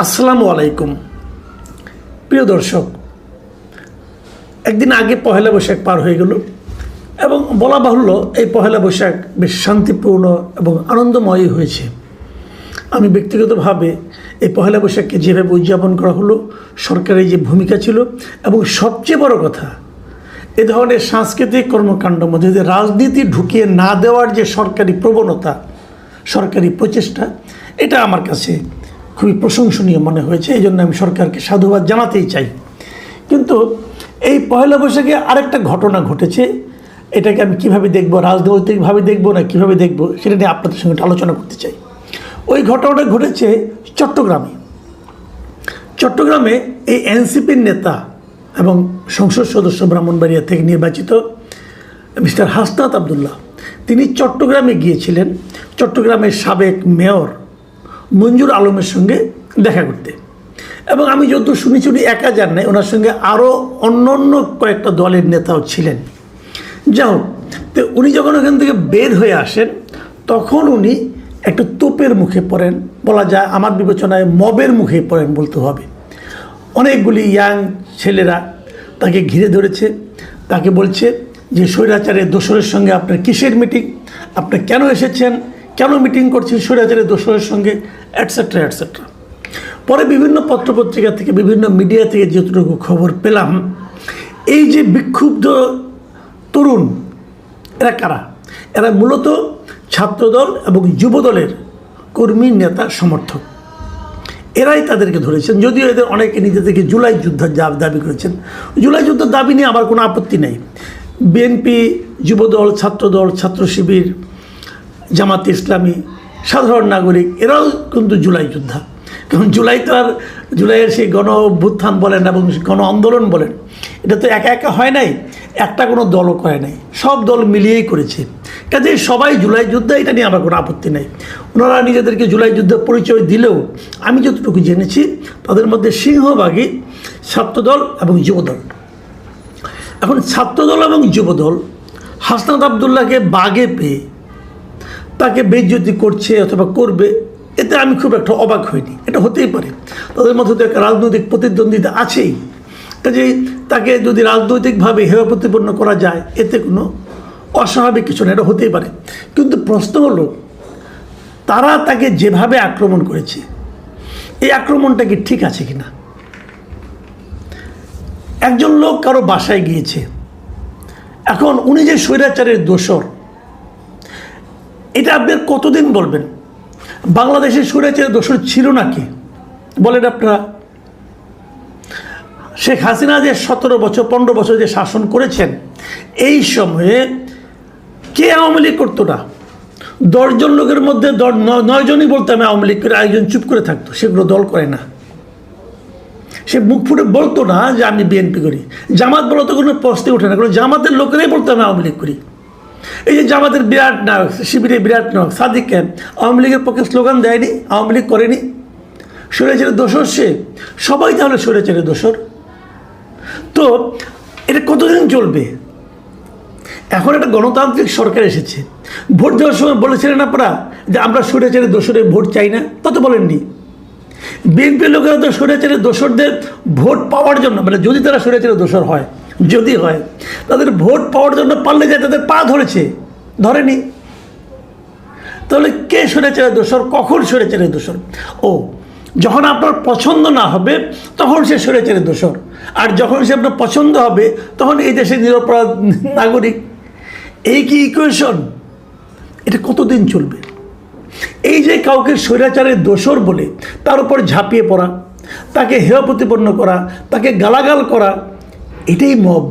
আসসালামু আলাইকুম প্রিয় দর্শক, একদিন আগে পহেলা বৈশাখ পার হয়ে গেল এবং বলা বাহুল্য এই পহেলা বৈশাখ বেশ শান্তিপূর্ণ এবং আনন্দময়ই হয়েছে। আমি ব্যক্তিগতভাবে এই পহেলা বৈশাখকে যেভাবে উদযাপন করা হলো, সরকারের যে ভূমিকা ছিল এবং সবচেয়ে বড় কথা, এ ধরনের সাংস্কৃতিক কর্মকাণ্ড মধ্যে যে রাজনীতি ঢুকিয়ে না দেওয়ার যে সরকারি প্রবণতা, সরকারি প্রচেষ্টা, এটা আমার কাছে খুবই প্রশংসনীয় মনে হয়েছে। এই জন্য আমি সরকারকে সাধুবাদ জানাতেই চাই। কিন্তু এই পয়লা বৈশাখে আরেকটা ঘটনা ঘটেছে, এটাকে আমি কীভাবে দেখব, রাজনৈতিকভাবে দেখব না কীভাবে দেখব, সেটা নিয়ে আপনাদের সঙ্গে আলোচনা করতে চাই। ওই ঘটনাটা ঘটেছে চট্টগ্রামে এই এনসিপির নেতা এবং সংসদ সদস্য ব্রাহ্মণবাড়িয়া থেকে নির্বাচিত মিস্টার হাসনাত আবদুল্লাহ, তিনি চট্টগ্রামে গিয়েছিলেন চট্টগ্রামের সাবেক মেয়র মঞ্জুর আলমের সঙ্গে দেখা করতে। এবং আমি যত শুনেছি উনি একা যান নাই, ওনার সঙ্গে আরও অন্য কয়েকটা দলের নেতাও ছিলেন। যাই হোক, তো উনি যখন ওখান থেকে বের হয়ে আসেন তখন উনি একটা তোপের মুখে পড়েন, বলা যায় আমার বিবেচনায় মবের মুখে পড়েন বলতে হবে। অনেকগুলি ইয়াং ছেলেরা তাকে ঘিরে ধরেছে, তাকে বলছে যে স্বৈরাচারের দোসরের সঙ্গে আপনার কিসের মিটিং, আপনি কেন এসেছেন, কেন মিটিং করছেন স্বৈরাচারের দোসরের সঙ্গে, অ্যাটসেট্রা অ্যাটসেট্রা। পরে বিভিন্ন পত্রপত্রিকা থেকে, বিভিন্ন মিডিয়া থেকে যতটুকু খবর পেলাম, এই যে বিক্ষুব্ধ তরুণ, এরা কারা? এরা মূলত ছাত্রদল এবং যুবদলের কর্মী, নেতা, সমর্থক। এরাই তাদেরকে ধরেছেন। যদিও এদের অনেকে নিজেদেরকে জুলাই যুদ্ধের দাবি করেছেন। জুলাই যুদ্ধের দাবি নিয়ে আমার কোনো আপত্তি নেই। বিএনপি, যুবদল, ছাত্রদল, ছাত্র শিবির, জামাত ইসলামী, সাধারণ নাগরিক, এরাও কিন্তু জুলাই যোদ্ধা। কারণ জুলাইয়ের সেই গণ অভ্যুত্থান বলেন এবং গণ আন্দোলন বলেন, এটা তো একা একা হয় নাই, একটা কোনো দলও করে নাই, সব দল মিলিয়েই করেছে। কাজে সবাই জুলাই যোদ্ধা, এটা নিয়ে আমার কোনো আপত্তি নেই। ওনারা নিজেদেরকে জুলাই যুদ্ধের পরিচয় দিলেও আমি যতটুকু জেনেছি তাদের মধ্যে সিংহভাগই ছাত্রদল এবং যুবদল। এখন ছাত্রদল এবং যুবদল হাসনাত আবদুল্লাহকে বাগে পেয়ে তাকে বেইজ্জতি করছে অথবা করবে, এতে আমি খুব একটা অবাক হইনি। এটা হতেই পারে, তাদের মধ্যে তো একটা রাজনৈতিক প্রতিদ্বন্দ্বিতা আছেই। কাজেই তাকে যদি রাজনৈতিকভাবে হেয় প্রতিপন্ন করা যায়, এতে কোনো অস্বাভাবিক কিছু না, এটা হতেই পারে। কিন্তু প্রশ্ন হলো, তারা তাকে যেভাবে আক্রমণ করেছে, এই আক্রমণটা কি ঠিক আছে কিনা? একজন লোক কারো বাসায় গিয়েছে, এখন উনি যে স্বৈরাচারের দোসর, এটা আপনি কতদিন বলবেন? বাংলাদেশের স্বৈরাচারের দোসর ছিল নাকি বলেন আপনারা? শেখ হাসিনা যে 17 বছর 15 বছর যে শাসন করেছেন, এই সময়ে কে আওয়ামী লীগ করতো না? 10 জন লোকের মধ্যে 9 জনই বলতো আমি আওয়ামী লীগ করে, একজন চুপ করে থাকতো। সেগুলো দল করে না, সে মুখ ফুটে বলতো না যে আমি বিএনপি করি। জামাত বলো তো কোনো প্রশ্নে ওঠে না, কারণ জামাতের লোকেরাই বলতো আমি আওয়ামী লীগ করি। এই যে জামাতের বিরাট নায়ক, শিবিরের বিরাট নায়ক সাদিক খান, আওয়ামী লীগের পক্ষে স্লোগান দেয়নি, আওয়ামী লীগ করেনি। স্বৈরাচারের দোসর সে, সবাই তাহলে স্বৈরাচারের দোসর। তো এটা কতদিন চলবে? এখন একটা গণতান্ত্রিক সরকার এসেছে। ভোট দেওয়ার সময় বলেছিলেন আপনারা যে আমরা স্বৈরাচারের দোসরের ভোট চাই না? তা তো বলেননি। বিএনপির লোকেরা তো স্বৈরাচারের দোসরদের ভোট পাওয়ার জন্য, মানে যদি তারা স্বৈরাচারের দোসর হয়, যদি হয়, তাদের ভোট পাওয়ার জন্য পারলে যায় তাদের পা ধরেছে, ধরেনি। তাহলে কে স্বৈরাচারের দোসর, কখন স্বৈরাচারের দোসর? ও, যখন আপনার পছন্দ না হবে তখন সে স্বৈরাচারের দোসর, আর যখন সে আপনার পছন্দ হবে তখন এই দেশের নিরপরাধ নাগরিক। এই কি ইকুয়েশন? এটা কতদিন চলবে? এই যে কাউকে স্বৈরাচারের দোসর বলে তার উপর ঝাঁপিয়ে পড়া, তাকে হেয় প্রতিপন্ন করা, তাকে গালাগাল করা, এটাই মব।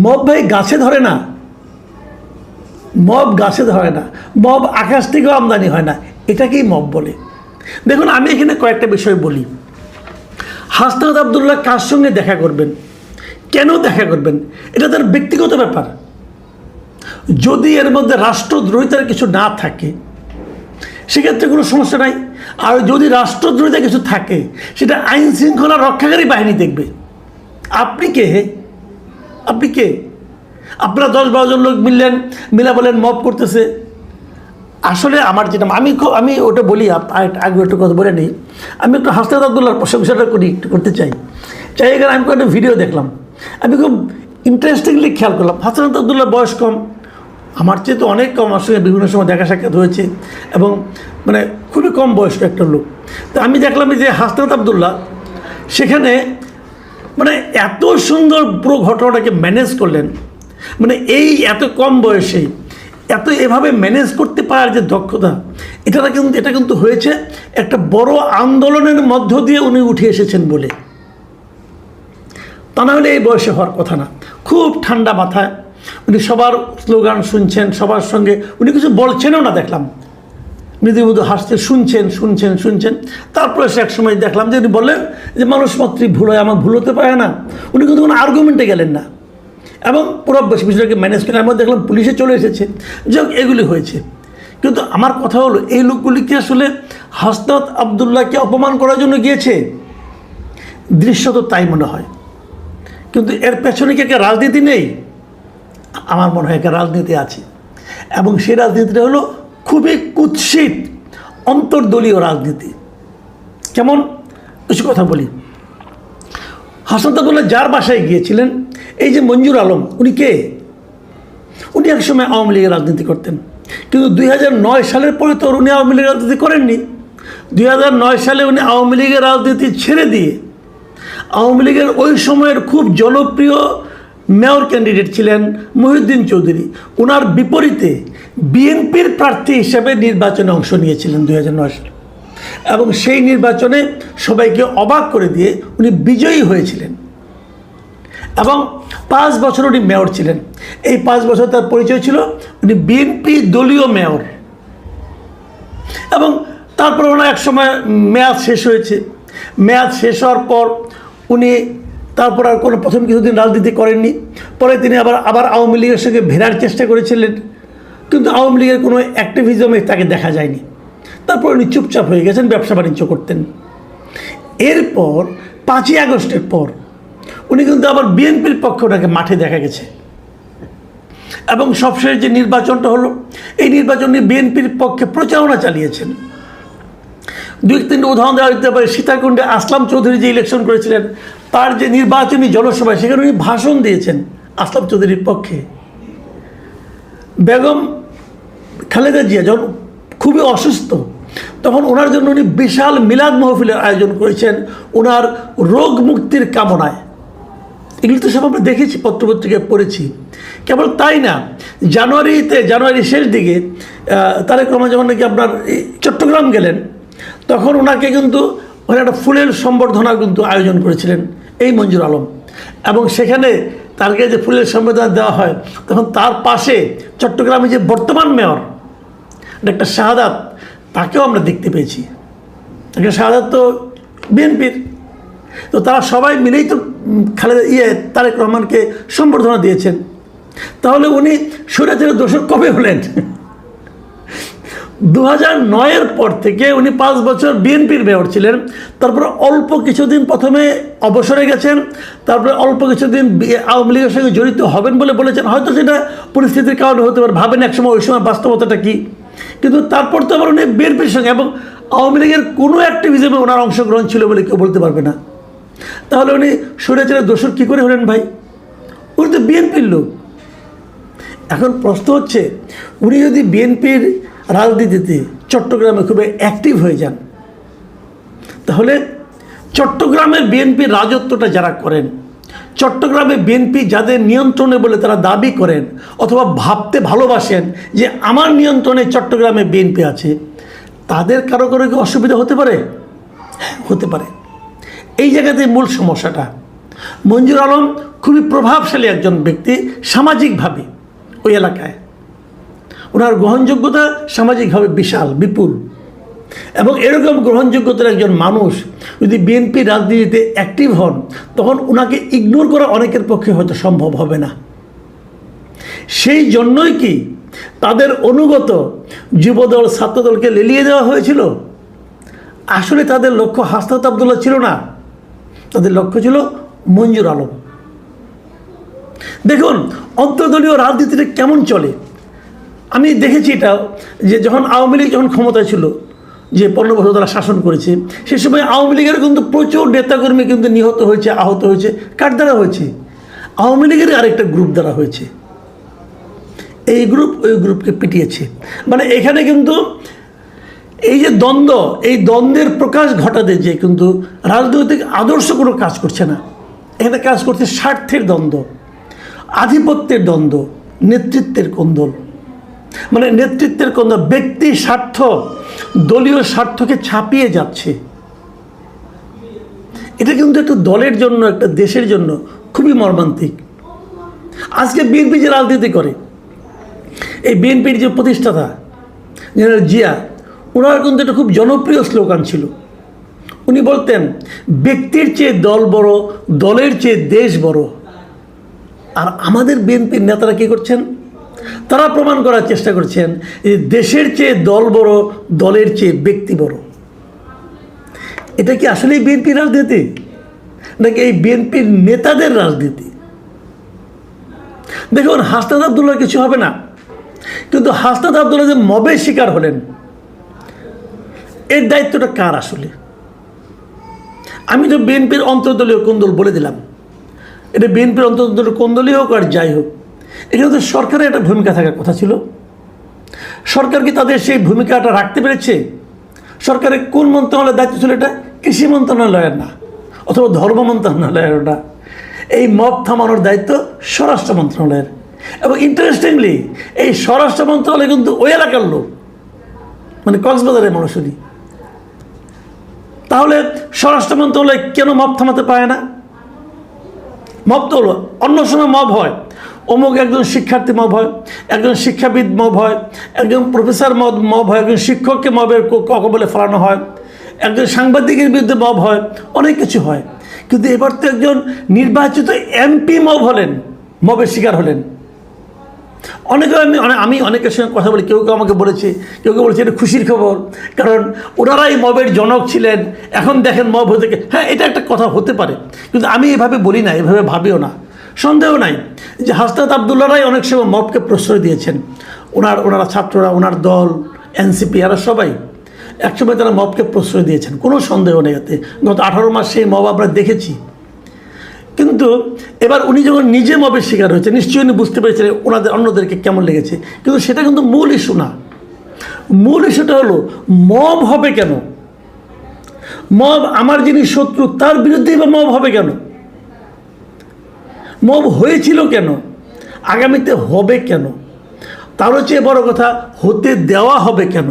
মব ভাই গাছে ধরে না, মব গাছে ধরে না, মব আকাশ থেকেও আমদানি হয় না, এটাকেই মব বলে। দেখুন, আমি এখানে কয়েকটা বিষয় বলি। হাসনাত আবদুল্লাহ কার সঙ্গে দেখা করবেন, কেন দেখা করবেন, এটা তার ব্যক্তিগত ব্যাপার। যদি এর মধ্যে রাষ্ট্রদ্রোহিতার কিছু না থাকে সেক্ষেত্রে কোনো সমস্যা নাই। আর যদি রাষ্ট্রদ্রোহিতা কিছু থাকে, সেটা আইন শৃঙ্খলা রক্ষাকারী বাহিনী দেখবে। আপনি কে? আপনারা 10-12 জন লোক মিলা বলেন মব করতেছে, আসলে আমার যেটা আমি ওটা বলি, আগে একটু কথা বলে নিই। আমি একটু হাসনাত আবদুল্লাহর প্রশংসাটা একটু করতে চাই। এখানে আমি একটা ভিডিও দেখলাম, আমি খুব ইন্টারেস্টিংলি খেয়াল করলাম। হাসনাত আবদুল্লাহর বয়স কম, আমার চেয়ে তো অনেক কম। আমার সঙ্গে বিভিন্ন সময় দেখা সাক্ষাৎ হয়েছে এবং মানে খুবই কম বয়স্ক একটা লোক। তো আমি দেখলাম যে হাসনাত আবদুল্লাহ সেখানে মানে এত সুন্দর পুরো ঘটনাটাকে ম্যানেজ করলেন। মানে এই এত কম বয়সে এভাবে ম্যানেজ করতে পারার যে দক্ষতা, এটা কিন্তু হয়েছে একটা বড় আন্দোলনের মধ্য দিয়ে উনি উঠে এসেছেন বলে। তা না হলে এই বয়সে হওয়ার কথা না। খুব ঠান্ডা মাথায় উনি সবার স্লোগান শুনছেন, সবার সঙ্গে উনি কিছু বলছেনও না, দেখলাম মৃদু হাসতে শুনছেন। তারপরে সে এক সময় দেখলাম যে উনি বললেন যে মানুষ মাত্রই ভুল হয়, আমার ভুল হতে পারে না। উনি কিন্তু কোনো আর্গুমেন্টে গেলেন না এবং পুরো বিষয়টাকে ম্যানেজ করে আমরা দেখলাম পুলিশে চলে এসেছে। যাক, এগুলি হয়েছে। কিন্তু আমার কথা হলো, এই লোকগুলিকে আসলে হাসনাত আবদুল্লাহকে অপমান করার জন্য গিয়েছে, দৃশ্যত তাই মনে হয়। কিন্তু এর পেছনে কি একটা রাজনীতি নেই? আমার মনে হয় একটা রাজনীতি আছে, এবং সেই রাজনীতিটা হলো খুবই কুৎসিত অন্তর্দলীয় রাজনীতি। কেমন কিছু কথা বলি। হাসনাত আবদুল্লাহ যার বাসায় গিয়েছিলেন, এই যে মঞ্জুর আলম, উনি কে? উনি একসময় আওয়ামী লীগের রাজনীতি করতেন, কিন্তু 2009 সালের পরে তো উনি আওয়ামী লীগের রাজনীতি করেননি। 2009 সালে উনি আওয়ামী লীগের রাজনীতি ছেড়ে দিয়ে আওয়ামী লীগের ওই সময়ের খুব জনপ্রিয় মেয়র ক্যান্ডিডেট ছিলেন মহিউদ্দিন চৌধুরী, ওনার বিপরীতে বিএনপির প্রার্থী হিসেবে নির্বাচনে অংশ নিয়েছিলেন 2009 সালে, এবং সেই নির্বাচনে সবাইকে অবাক করে দিয়ে উনি বিজয়ী হয়েছিলেন এবং 5 বছর উনি মেয়র ছিলেন। এই 5 বছর তার পরিচয় ছিল উনি বিএনপি দলীয় মেয়র। এবং তারপর ওনার এক সময় মেয়াদ শেষ হয়েছে। মেয়াদ শেষ হওয়ার পর উনি তারপর আর কোনো প্রথম কিছুদিন রাজনীতি করেননি। পরে তিনি আবার আওয়ামী লীগের সঙ্গে ভেড়ার চেষ্টা করেছিলেন, কিন্তু আওয়ামী লীগের কোনো অ্যাক্টিভিজমে তাকে দেখা যায়নি। তারপর উনি চুপচাপ হয়ে গেছেন, ব্যবসা বাণিজ্য করতেন। এরপর 5ই আগস্টের পর উনি কিন্তু আবার বিএনপির পক্ষে ওনাকে মাঠে দেখা গেছে, এবং সবশেষ যে নির্বাচনটা হলো, এই নির্বাচনে বিএনপির পক্ষে প্রচারণা চালিয়েছেন। 2-3টা উদাহরণ দেওয়া যেতে পারে। সীতাকুণ্ডে আসলাম চৌধুরী যে ইলেকশন করেছিলেন, তার যে নির্বাচনী জনসভায় সেখানে উনি ভাষণ দিয়েছেন আসলাম চৌধুরীর পক্ষে। বেগম খালেদা জিয়া যখন খুবই অসুস্থ, তখন ওনার জন্য উনি বিশাল মিলাদ মাহফিলের আয়োজন করেছেন ওনার রোগ মুক্তির কামনায়। এগুলি তো সব আমরা দেখেছি, পত্রপত্রিকায় পড়েছি। কেবল তাই না, জানুয়ারি শেষ দিকে তারেক রহমান যখন নাকি আপনার চট্টগ্রাম গেলেন, তখন ওনাকে কিন্তু ওখানে একটা ফুলের সম্বর্ধনা কিন্তু আয়োজন করেছিলেন এই মঞ্জুর আলম, এবং সেখানে তাকে যে ফুলের সম্বর্ধনা দেওয়া হয়, তখন তার পাশে চট্টগ্রামে যে বর্তমান মেয়র ডাক্তার শাহাদাত, তাকেও আমরা দেখতে পেয়েছি। ডাক্তার শাহাদাত তো বিএনপির। তো তারা সবাই মিলেই তো তারেক রহমানকে সম্বর্ধনা দিয়েছেন। তাহলে উনি স্বৈরাচারের দোষর কবে হলেন? 2009-এর পর থেকে উনি 5 বছর বিএনপির মেয়র ছিলেন। তারপর অল্প কিছুদিন প্রথমে অবসরে গেছেন, তারপরে অল্প কিছুদিন আওয়ামী লীগের সঙ্গে জড়িত হবেন বলে বলেছেন। হয়তো সেটা পরিস্থিতির কারণে হতে পারে, ভাবেন একসময়, ওই সময় বাস্তবতাটা কী। কিন্তু তারপর তো আবার উনি বিএনপির সঙ্গে এবং আওয়ামী লীগের কোনো অ্যাক্টিভিজমে ওনার অংশগ্রহণ ছিল বলে কেউ বলতে পারবে না। তাহলে উনি স্বৈরাচারের দোষর কী করে হলেন ভাই? উনি তো বিএনপির লোক। এখন প্রশ্ন হচ্ছে, উনি যদি বিএনপির রাজনীতিতে চট্টগ্রামে খুবই অ্যাক্টিভ হয়ে যান, তাহলে চট্টগ্রামের বিএনপির রাজত্বটা যারা করেন, চট্টগ্রামে বিএনপি যাদের নিয়ন্ত্রণে বলে তারা দাবি করেন অথবা ভাবতে ভালোবাসেন যে আমার নিয়ন্ত্রণে চট্টগ্রামে বিএনপি আছে, তাদের কারো কি অসুবিধা হতে পারে? হতে পারে। এই জায়গাতে মূল সমস্যাটা। মঞ্জুর আলম খুবই প্রভাবশালী একজন ব্যক্তি সামাজিকভাবে ওই এলাকায়। ওনার গ্রহণযোগ্যতা সামাজিকভাবে বিপুল, এবং এরকম গ্রহণযোগ্যতার একজন মানুষ যদি বিএনপি রাজনীতিতে অ্যাক্টিভ হন, তখন ওনাকে ইগনোর করা অনেকের পক্ষে হয়তো সম্ভব হবে না। সেই জন্যই কি তাদের অনুগত যুবদল ছাত্রদলকে লেলিয়ে দেওয়া হয়েছিল? আসলে তাদের লক্ষ্য হাসনাত আবদুল্লাহ ছিল না, তাদের লক্ষ্য ছিল মঞ্জুর আলম। দেখুন অন্তর্দলীয় রাজনীতিটা কেমন চলে। আমি দেখেছি এটা, যে যখন আওয়ামী লীগ যখন ক্ষমতায় ছিল, যে 15 বছর তারা শাসন করেছে, সে সময় আওয়ামী লীগের কিন্তু প্রচুর নেতাকর্মী কিন্তু নিহত হয়েছে, আহত হয়েছে। কার দ্বারা হয়েছে? আওয়ামী লীগের আরেকটা গ্রুপ দ্বারা হয়েছে। এই গ্রুপ ওই গ্রুপকে পিটিয়েছে। মানে এখানে কিন্তু এই যে দ্বন্দ্ব, এই দ্বন্দ্বের প্রকাশ ঘটাতে যে কিন্তু রাজনৈতিক আদর্শ কোনো কাজ করছে না, এখানে কাজ করছে স্বার্থের দ্বন্দ্ব, আধিপত্যের দ্বন্দ্ব, নেতৃত্বের কোন্দল। মানে নেতৃত্বের কোন্দল, ব্যক্তি স্বার্থ দলীয় স্বার্থকে ছাপিয়ে যাচ্ছে। এটা কিন্তু একটা দলের জন্য, একটা দেশের জন্য খুবই মর্মান্তিক। আজকে বিএনপি যে রাজনীতি করে, এই বিএনপির যে প্রতিষ্ঠাতা জেনারেল জিয়া, ওনার কিন্তু একটা খুব জনপ্রিয় স্লোগান ছিল। উনি বলতেন, ব্যক্তির চেয়ে দল বড়, দলের চেয়ে দেশ বড়। আর আমাদের বিএনপির নেতারা কী করছেন? তারা প্রমাণ করার চেষ্টা করছেন যে দেশের চেয়ে দল বড়, দলের চেয়ে ব্যক্তি বড়। এটা কি আসলেই বিএনপির রাজনীতি, নাকি এই বিএনপির নেতাদের রাজনীতি? দেখুন, হাসনাত আবদুল্লাহ কিছু হবে না, কিন্তু হাসনাত আবদুল্লাহ যে মবের শিকার হলেন, এর দায়িত্বটা কার আসলে? আমি তো বিএনপির অন্তর্দলীয় কোন্দল বলে দিলাম, এটা বিএনপির অন্তর্দলীয় কোন্দলই হোক আর যাই হোক, এখানে তো সরকারের একটা ভূমিকা থাকার কথা ছিল। সরকার কি তাদের সেই ভূমিকাটা রাখতে পেরেছে? সরকারের কোন মন্ত্রণালয়ের দায়িত্ব ছিল এটা? কৃষি মন্ত্রণালয়ের না, অথবা ধর্ম মন্ত্রণালয়ের না। এই মব থামানোর দায়িত্ব স্বরাষ্ট্র মন্ত্রণালয়ের। এবং ইন্টারেস্টিংলি, এই স্বরাষ্ট্র মন্ত্রণালয় কিন্তু ওই এলাকার লোক, মানে কক্সবাজারের মানুষই। তাহলে স্বরাষ্ট্র মন্ত্রণালয় কেন মব থামাতে পারে না? মব তো হলো, অন্য সময় মব হয়, অমুক একজন শিক্ষার্থী মব হয়, একজন শিক্ষাবিদ মব হয়, একজন প্রফেসর মব হয়, একজন শিক্ষককে মবের কবলে ফেলানো হয়, একজন সাংবাদিকের বিরুদ্ধে মব হয়, অনেক কিছু হয়। কিন্তু এবার তো একজন নির্বাচিত এমপি মব হলেন, মবের শিকার হলেন। আমি অনেকের সঙ্গে কথা বলি, কেউ কেউ আমাকে বলেছে, কেউ কেউ বলেছে এটা খুশির খবর, কারণ ওনারাই মবের জনক ছিলেন, এখন দেখেন মব হতে। হ্যাঁ, এটা একটা কথা হতে পারে, কিন্তু আমি এভাবে বলি না, এভাবে ভাবিও না। সন্দেহ নাই যে হাসনাত আবদুল্লাহরাই অনেক সময় মবকে প্রশ্রয় দিয়েছেন। ওনারা ছাত্ররা, ওনার দল, এনসিপি, এরা সবাই একসময় তারা মবকে প্রশ্রয় দিয়েছেন, কোনো সন্দেহ নেই এতে। গত 18 মাস সেই মব আমরা দেখেছি। কিন্তু এবার উনি যখন নিজে মবের শিকার হয়েছে, নিশ্চয়ই উনি বুঝতে পেরেছিলেন অন্যদেরকে কেমন লেগেছে। কিন্তু সেটা কিন্তু মূল ইস্যু না। মূল ইস্যুটা হলো মব হবে কেন? মব, আমার যিনি শত্রু তার বিরুদ্ধেই বা মব হবে কেন? মব হয়েছিল কেন? আগামীতে হবে কেন? তারও চেয়ে বড় কথা, হতে দেওয়া হবে কেন?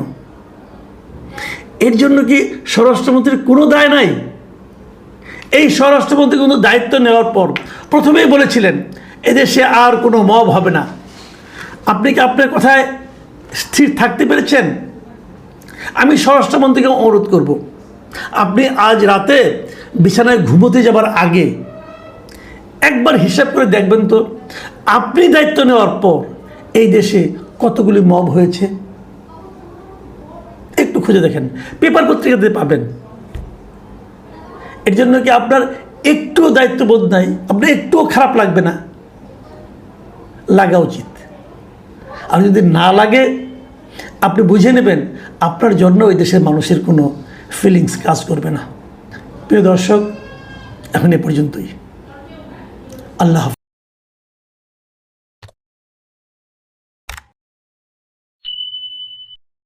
এর জন্য কি স্বরাষ্ট্রমন্ত্রীর কোনো দায় নাই? এই স্বরাষ্ট্রমন্ত্রী কিন্তু দায়িত্ব নেওয়ার পর প্রথমেই বলেছিলেন এদেশে আর কোনো মব হবে না। আপনি কি আপনার কথায় স্থির থাকতে পেরেছেন? আমি স্বরাষ্ট্রমন্ত্রীকে অনুরোধ করব, আপনি আজ রাতে বিছানায় ঘুমোতে যাবার আগে একবার হিসাব করে দেখবেন তো, আপনি দায়িত্ব নেওয়ার পর এই দেশে কতগুলি মব হয়েছে। একটু খুঁজে দেখেন, পেপার পত্রিকাতে পাবেন। এর জন্য কি আপনার একটুও দায়িত্ববোধ নাই? আপনার একটুও খারাপ লাগবে না? লাগা উচিত। আর যদি না লাগে, আপনি বুঝে নেবেন আপনার জন্য ওই দেশের মানুষের কোনো ফিলিংস কাজ করবে না। প্রিয় দর্শক, এখন এ পর্যন্তই। আল্লাহ হাফেজ।